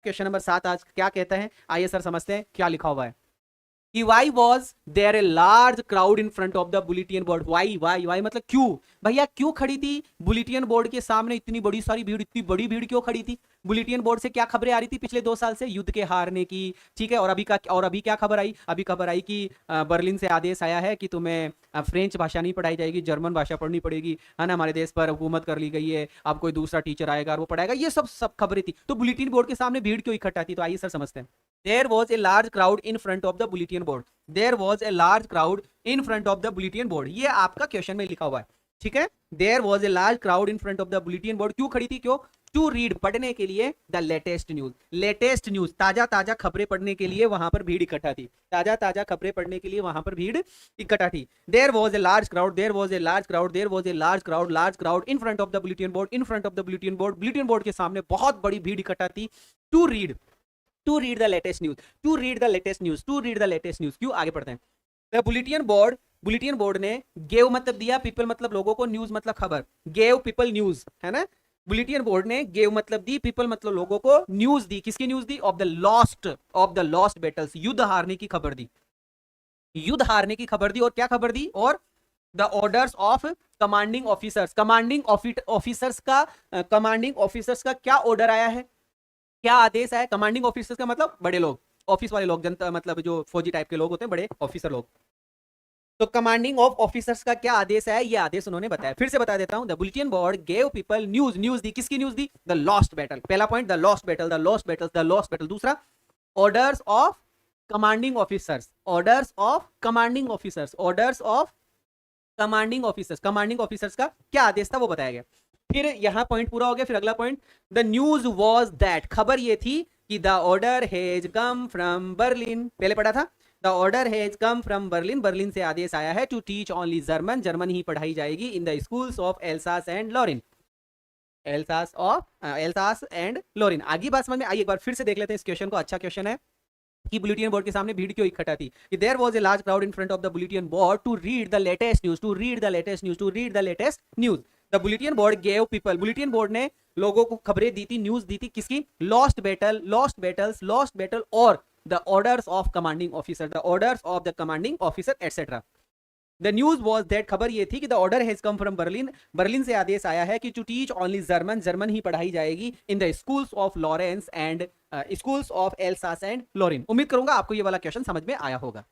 Question number 7 आज क्या कहता है, आइए सर समझते हैं क्या लिखा हुआ है कि why was there a large crowd in front of the bulletin board। why मतलब क्यों, भैया क्यों खड़ी थी बुलेटिन बोर्ड के सामने इतनी बड़ी सारी भीड़, इतनी बड़ी भीड़ क्यों खड़ी थी। बुलेटिन बोर्ड से क्या खबरें आ रही थी पिछले 2 साल से, युद्ध के हारने की, ठीक है। और अभी क्या खबर आई, अभी खबर आई कि बर्लिन से आदेश आया है कि तुम्हें फ्रेंच भाषा नहीं पढ़ाई जाएगी, जर्मन भाषा पढ़नी पड़ेगी, है ना। हमारे देश पर हुकूमत कर ली गई है, अब कोई दूसरा टीचर आएगा और वो पढ़ाएगा, ये सब खबरें थी। तो बुलेटिन बोर्ड के सामने भीड़ क्यों इकट्ठा थी, तो आइए सर समझते हैं। There was a large crowd in front of the bulletin board। There was a large crowd in front of the bulletin board। ये आपका क्वेश्चन में लिखा हुआ है, ठीक है। There was a large crowd in front of the bulletin board। क्यों खड़ी थी, क्यों, टू रीड, पढ़ने के लिए, the latest news, latest news, ताजा ताजा खबरें पढ़ने के लिए वहां पर भीड़ इकट्ठा थी, ताजा ताजा खबरें पढ़ने के लिए वहां पर भीड़ इकट्ठा थी। There was a large crowd, there was a large crowd, there was a large crowd in front of the bulletin board, in front of the bulletin board, bulletin board के सामने बहुत बड़ी भीड़ इकट्ठा थी। To read the latest news, to read the latest news, to read the latest news। क्यों, आगे पढ़ते हैं। The bulletin board ने gave मतलब दिया, people मतलब लोगों को, news मतलब खबर, gave people news, है ना। बुलेटिन बोर्ड ने गेव मतलब दी, पीपल मतलब लोगों को, न्यूज दी, किसकी news the, of the lost battles, युद्ध हारने की खबर दी, युद्ध हारने की खबर दी। और क्या खबर दी, और the orders of commanding officers, commanding officers का क्या ऑर्डर आया है, क्या आदेश है। कमांडिंग ऑफिसर्स का मतलब बड़े लोग, ऑफिस वाले लोग, जनता मतलब जो फौजी टाइप के लोग होते हैं, बड़े ऑफिसर लोग। तो कमांडिंग ऑफ ऑफिसर्स का क्या आदेश है, ये आदेश उन्होंने बताया। फिर से बता देता हूं, the bulletin board gave people news, news दी, किसकी न्यूज दी, द लॉस्ट बैटल, पहला point, the lost battle, the lost battle, the lost battle. दूसरा, orders of commanding officers, orders of commanding officers, orders of commanding officers, commanding officers का क्या आदेश था वो बताया गया। फिर यहां पॉइंट पूरा हो गया। फिर अगला point, the news was that, खबर ये थी कि the order has come from Berlin, पहले पढ़ा था, the order has come from Berlin, Berlin से आदेश आया है, to teach only German, German ही पढ़ाई जाएगी, in the schools of Alsace and Lorraine, Alsace and Lorraine. आगे बात समझ में आई, एक बार फिर से देख लेते हैं इस क्वेश्चन को, अच्छा क्वेश्चन है कि बुलेटिन बोर्ड के सामने भीड़ क्यों इकट्ठा थी, कि there was a large crowd in front of the bulletin board to read the latest news, to read the latest news, to read the latest news. The bulletin board gave people, bulletin board ने लोगों को खबरें दी थी, news दी थी, किसकी, lost battle, lost battles, lost battle, और the orders of commanding officer, the orders of the commanding officer etcetera. The news was that, खबर ये थी कि the order has come from Berlin, Berlin से आदेश आया है कि to teach only German, German ही पढ़ाई जाएगी, in the schools of Lawrence and schools of Alsace and Lorraine. उम्मीद करूंगा आपको ये वाला क्वेश्चन समझ में आया होगा।